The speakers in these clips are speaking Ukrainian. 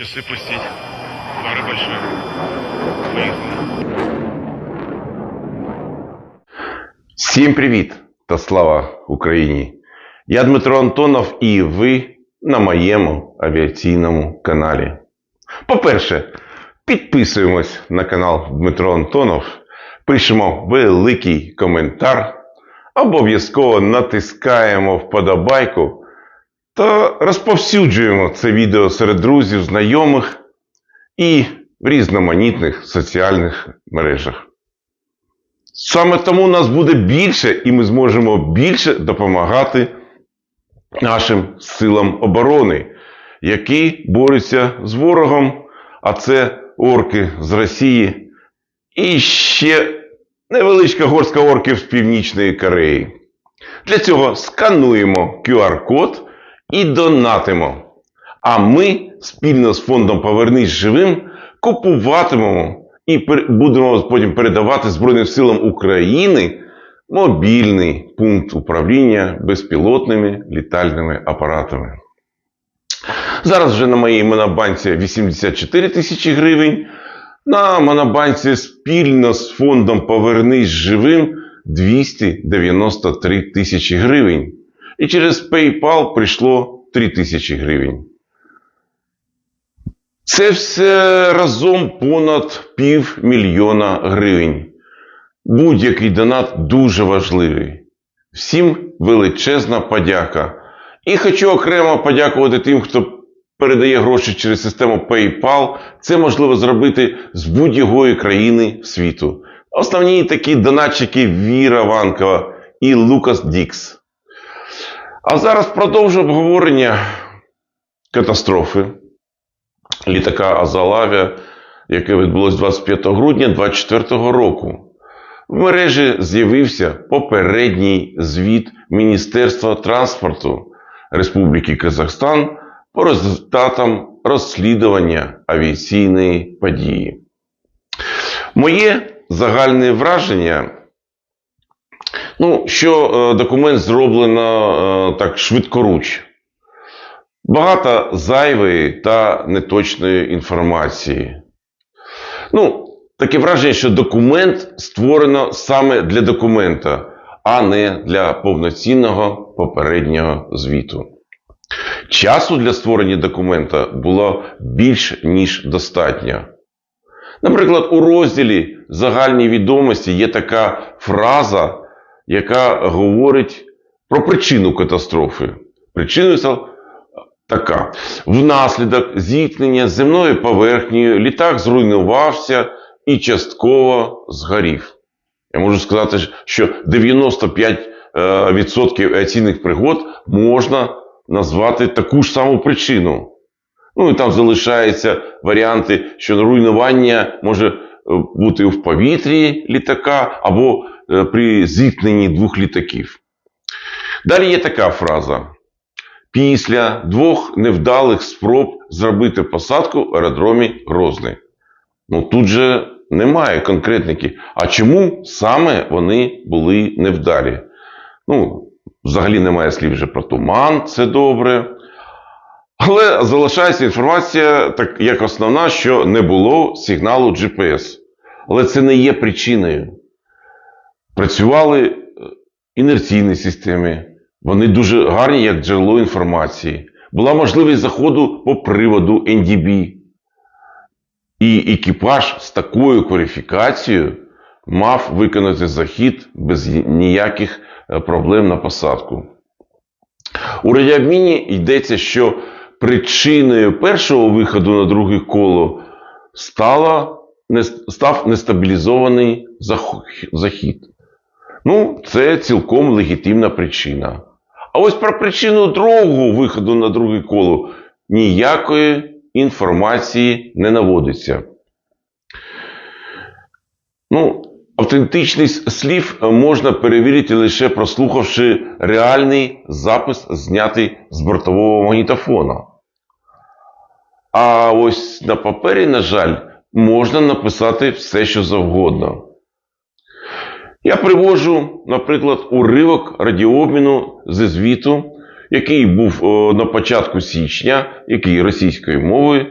Часы пустить. Пара большая. Поехали. Всім привіт та слава Україні! Я Дмитро Антонов і ви на моєму авіаційному каналі. По-перше, підписуємось на канал Дмитро Антонов, пишемо великий коментар, обов'язково натискаємо вподобайку та розповсюджуємо це відео серед друзів, знайомих і в різноманітних соціальних мережах. Саме тому нас буде більше і ми зможемо більше допомагати нашим силам оборони, які борються з ворогом, а це орки з Росії і ще невеличка горстка орків з Північної Кореї. Для цього скануємо QR-код і донатимо. А ми спільно з фондом «Повернись живим» купуватимемо і будемо потім передавати Збройним силам України мобільний пункт управління безпілотними літальними апаратами. Зараз вже на моїй монобанці 84 тисячі гривень, на монобанці спільно з фондом «Повернись живим» 293 тисячі гривень. І через PayPal прийшло 3 тисячі гривень. Це все разом понад 500 000 гривень. Будь-який донат дуже важливий. Всім величезна подяка. І хочу окремо подякувати тим, хто передає гроші через систему PayPal. Це можливо зробити з будь-якої країни світу. Основні такі донатчики Віра Ванкова і Лукас Дікс. А зараз продовжу обговорення катастрофи літака Азовавіа, яке відбулось 25 грудня 2024 року. В мережі з'явився попередній звіт Міністерства транспорту Республіки Казахстан по результатам розслідування авіаційної події. Моє загальне враження, що документ зроблено так швидкоруч. Багато зайвої та неточної інформації. Таке враження, що документ створено саме для документа, а не для повноцінного попереднього звіту. Часу для створення документа було більш ніж достатньо. Наприклад, у розділі «Загальні відомості» є така фраза, яка говорить про причину катастрофи. Причиною така. Внаслідок зіткнення з земною поверхнею літак зруйнувався і частково згорів. Я можу сказати, що 95% авіаційних пригод можна назвати таку ж саму причину. І там залишаються варіанти, що руйнування може бути в повітрі літака або при зіткненні двох літаків. Далі є така фраза. Після 2 невдалих спроб зробити посадку в аеродромі Грозний. Тут же немає конкретники. А чому саме вони були невдалі? Взагалі немає слів вже про туман, це добре. Але залишається інформація, так як основна, що не було сигналу GPS. Але це не є причиною. Працювали інерційні системи. Вони дуже гарні як джерело інформації. Була можливість заходу по приводу NDB. І екіпаж з такою кваліфікацією мав виконати захід без ніяких проблем на посадку. У радіообміні йдеться, що причиною першого виходу на друге коло став нестабілізований захід. Це цілком легітимна причина. А ось про причину другого виходу на друге коло ніякої інформації не наводиться. Автентичність слів можна перевірити лише прослухавши реальний запис, знятий з бортового магнітофона. А ось на папері, на жаль, можна написати все, що завгодно. Я приводжу, наприклад, уривок радіообміну зі звіту, який був на початку січня, який російською мовою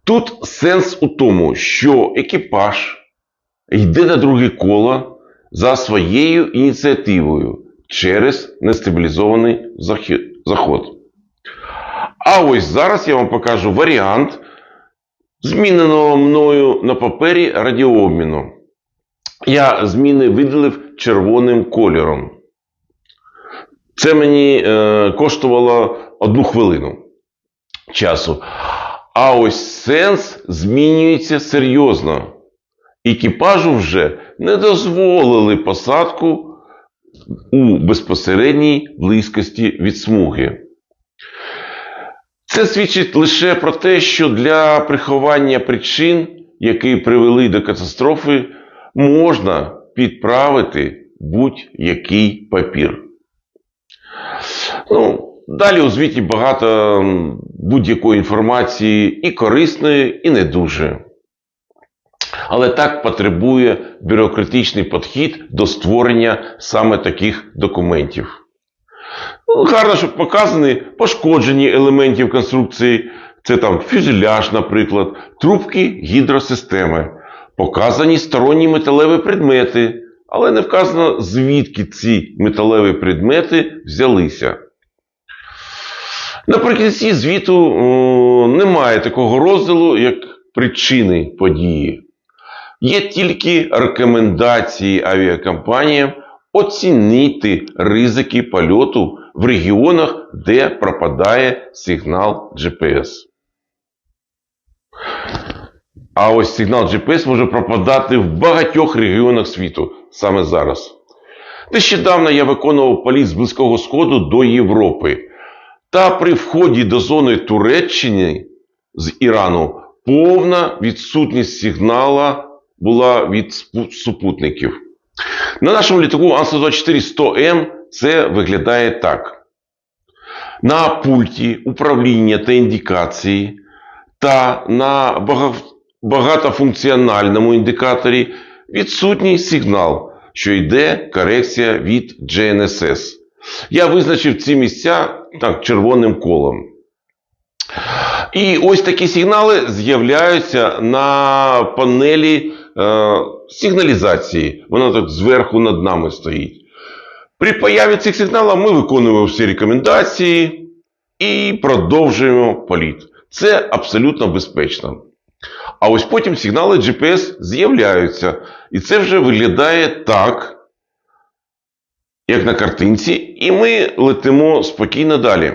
Тут сенс у тому, що екіпаж йде на друге коло за своєю ініціативою через нестабілізований заход. А ось зараз я вам покажу варіант зміненого мною на папері радіообміну. Я зміни виділив червоним кольором. Це мені коштувало 1 хвилину часу. А ось сенс змінюється серйозно. Екіпажу вже не дозволили посадку у безпосередній близькості від смуги. Це свідчить лише про те, що для приховання причин, які привели до катастрофи, можна підправити будь-який папір. Далі у звіті багато будь-якої інформації і корисної, і не дуже. Але так потребує бюрократичний підхід до створення саме таких документів. Гарно, щоб показані пошкоджені елементів конструкції, це там фюзеляж, наприклад, трубки гідросистеми, показані сторонні металеві предмети, але не вказано, звідки ці металеві предмети взялися. Наприкінці звіту немає такого розділу, як причини події. Є тільки рекомендації авіакомпаніям оцінити ризики польоту в регіонах, де пропадає сигнал GPS. А ось сигнал GPS може пропадати в багатьох регіонах світу саме зараз. Нещодавно я виконував політ з Близького Сходу до Європи. Та при вході до зони Туреччини з Ірану повна відсутність сигнала була від супутників. На нашому літаку Ан-124-100М це виглядає так. На пульті управління та індикації та на багатофункціональному індикаторі відсутній сигнал, що йде корекція від GNSS. Я визначив ці місця червоним колом. І ось такі сигнали з'являються на панелі сигналізації. Вона так зверху над нами стоїть. При появі цих сигналів ми виконуємо всі рекомендації і продовжуємо політ. Це абсолютно безпечно. А ось потім сигнали GPS з'являються. І це вже виглядає так, як на картинці, і ми летимо спокійно далі.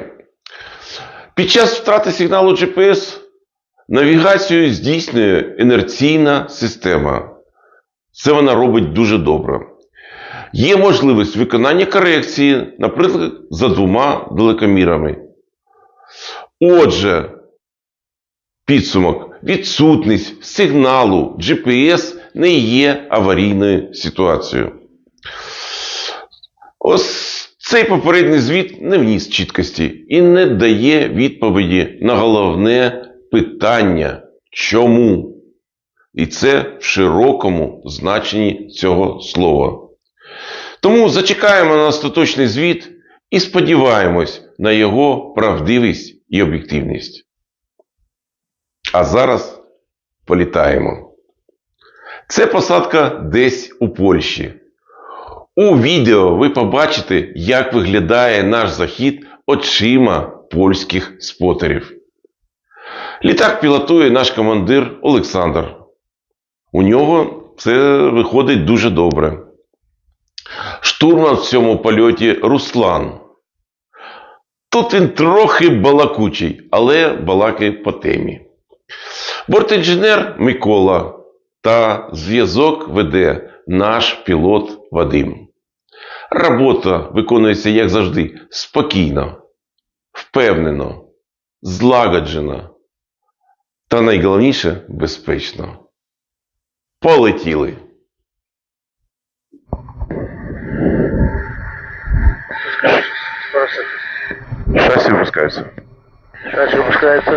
Під час втрати сигналу GPS навігацію здійснює інерційна система. Це вона робить дуже добре. Є можливість виконання корекції, наприклад, за 2 далекомірами. Отже, підсумок. Відсутність сигналу GPS не є аварійною ситуацією. Ось цей попередній звіт не вніс чіткості і не дає відповіді на головне питання «чому?». І це в широкому значенні цього слова. Тому зачекаємо на остаточний звіт і сподіваємось на його правдивість і об'єктивність. А зараз політаємо. Це посадка десь у Польщі. У відео ви побачите, як виглядає наш захід очима польських спотерів. Літак пілотує наш командир Олександр. У нього це виходить дуже добре. Штурман в цьому польоті Руслан. Тут він трохи балакучий, але балакає по темі. Бортінженер Микола та зв'язок веде наш пілот Вадим. Робота виконується, як завжди, спокійно, впевнено, злагоджено та найголовніше – безпечно. Полетіли! Шасси выпускается. Шасси выпускается.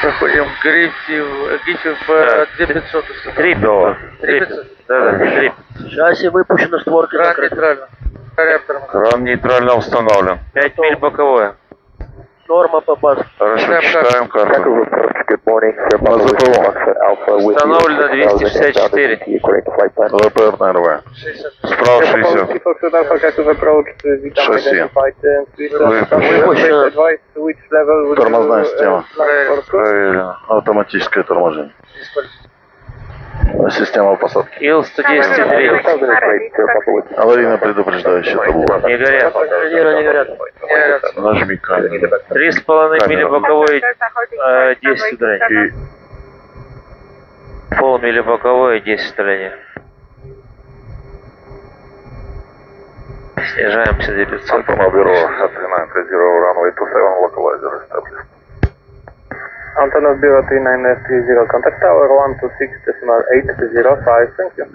Проходим Гриффи в 2500. 3500. Да, 3500. Шасси выпущено, створки Кран закрыты. нейтрально. Корректор. Кран нейтрально установлен. 5 миль боковое. Норма по пасу. Хорошо, читаем карту. Установлено 264. ВПР на РВ. Справа 60. Шасси. Выпущено. Тормозная система. Проверено. Автоматическое торможение. Система посадки. Ил-110-3. Аварийно предупреждающее табло. Не горят. Не горят. Нажми камеру. 3,5 мили боковое, 10 удаления. Полмили боковое, 10 удаления. Снижаемся до 500. Антонов Бюро, At3930, runway 27, localizer established. Antonov Bureau 3930, contact tower 126.805, thank you.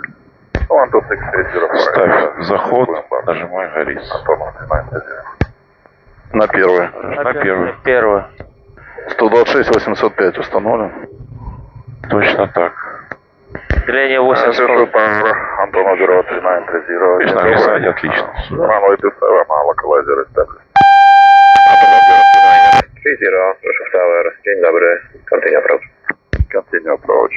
126.805. Ставь заход, нажимай горит. Антонов 3930. На первый. На первый. Первое. 126 установлен. Точно так. Удаление 8,5. Антонов Бюро 3930. Видишь, на глиссаде отлично. Runway 27, localizer established. Антонов Бюро 3930, прошу tower. Dzień dobry. Continue approach. Continue approach.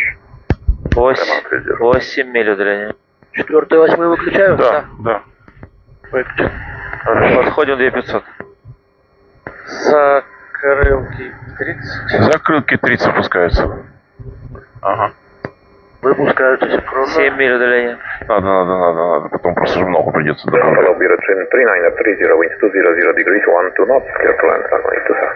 8 миль удаления. 4-й, 8-й выключаю? Да, да. Выключен. Подходим 2500. Закрылки 30. Закрылки 30 опускаются. Ага. Выпускаются синхронно. 7 миль удаления. Надо. Потом просто же много придется добавлять. Buffalo Bureau 3930, winds 200 degrees, 1 to knots, clear to land, runway 27.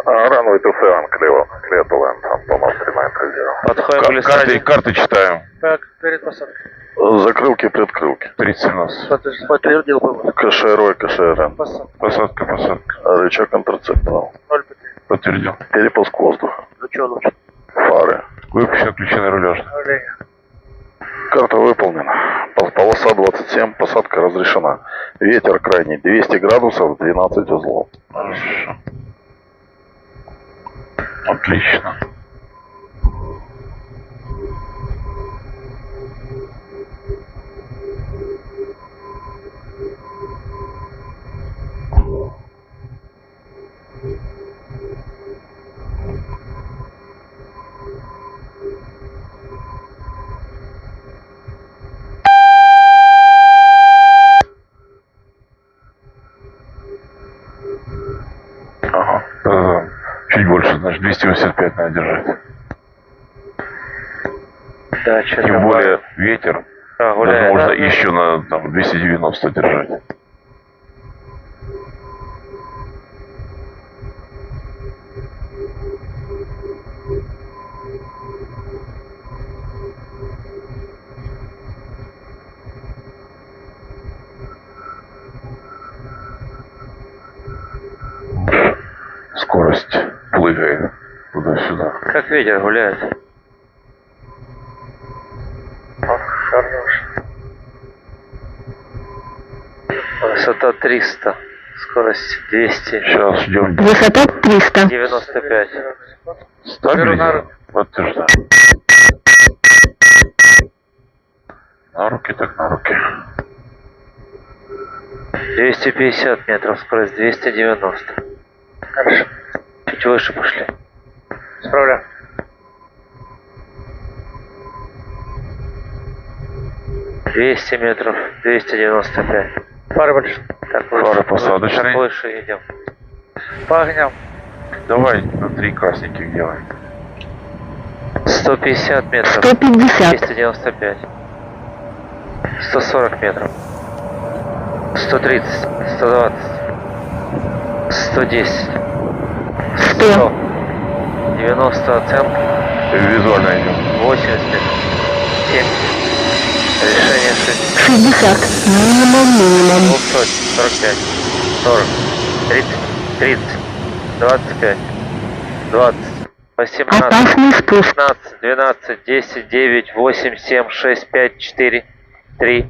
Runway 27, clear to land, Антонов 3930. Подходим к глиссаде. Карты читаем. Так, перед посадкой. Закрылки, предкрылки. 30 у нас. Подтвердил вывод. КШРО и КШРН. Посадка. Посадка. Рычаг контрацептора. 0,5. Подтвердил. Перепуск воздуха. Ну что, ну? Фары. Выпущен, включен рулеж. Карта выполнена. Полоса 27, посадка разрешена. Ветер крайний 200 градусов, 12 узлов. Хорошо. Отлично. Ага. Чуть больше, значит, 285 надо держать. Да, что-то Тем более ветер. гуляет. Можно еще на там, 290 держать. Скорость плыгает туда-сюда. Как ветер гуляет. Хорош. Высота 300. Скорость 200. Сейчас ждем. Высота 300. 95. Стабильно. Подтверждаю. На руки, так на руки. 250 метров. Скорость 290. Хорошо. Чуть выше пошли. Справляю. «200 метров, 295. Фары больше. Так, Фары посадочные. Так выше идем. По огням. Давай на 3 красненьких делаем. 150 метров. 150. 295. 140 метров. 130. 120. 110. 100. 90 оценка. Визуально идем. 80 метров. 70. Решение 60. 60. Минимум. 200. 45. 40. 30. 30. 25. 20. 18. Опасный спуск. 15, 12, 10, 9, 8, 7, 6, 5, 4, 3,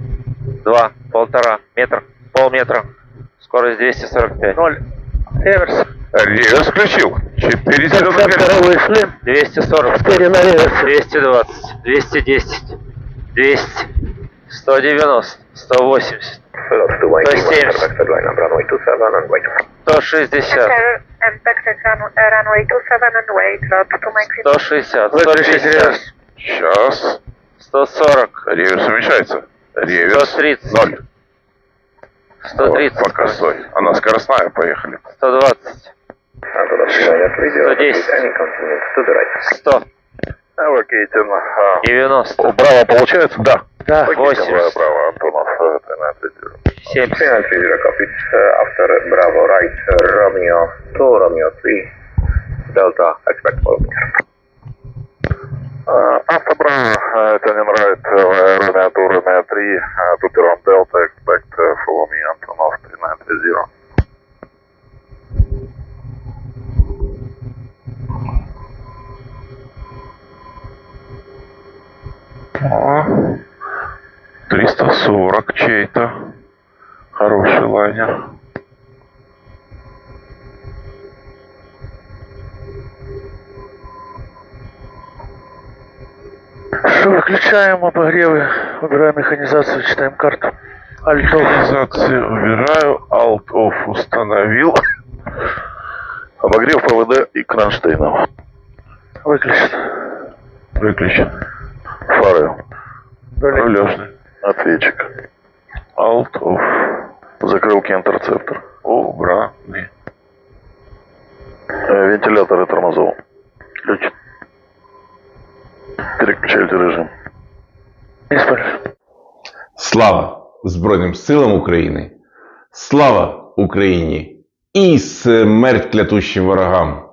2, 1,5 метр, полметра. Скорость 245. 0. Реверс. Реверс включил. 4 Концепторы вышли. 240. 4 на реверсе. 220, 210, 200, 190, 180, Lots to wait, 170, expected line up runway 27 and wait. 160, Impacted runway 27 and wait, lots to maximum. 160, Выключить 150, реверс. Сейчас. 140, Реверс уменьшается. Реверс 130, 0. 130, Пока стой. Она скоростная, поехали. 120, Antonov 2930, 110. any continent to the right. 100, Эвакейтинг. 90, Браво получается? Да. Да. 80, Браво, Антонов. 70, 3930 copies. After Bravo right, Romeo 2, Romeo 3, Delta, expect following. Автобраво, это не нравится. Ромео 2, Ромео 3. Туперон Делта, expect follow me, Антонов 3930. О, 340 чей-то. Хороший лайнер. Что, выключаем обогревы, убираем механизацию, читаем карту. Альтов. Организацию убираю. Alt-off установил. Обогрев ПВД и кронштейном. Выключен. Выключен. Фары. Рулей. Рулежный. Ответчик. Alt-off. Закрылки интерцептор. Убраны. Вентиляторы тормозов. Включен. Переключайте режим. Исполнен. Слава Збройним силам України! Слава Україні! І смерть клятущим ворогам!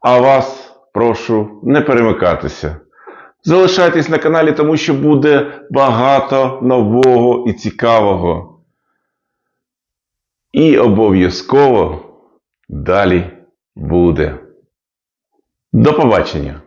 А вас прошу не перемикатися. Залишайтесь на каналі, тому що буде багато нового і цікавого. І обов'язково далі буде. До побачення!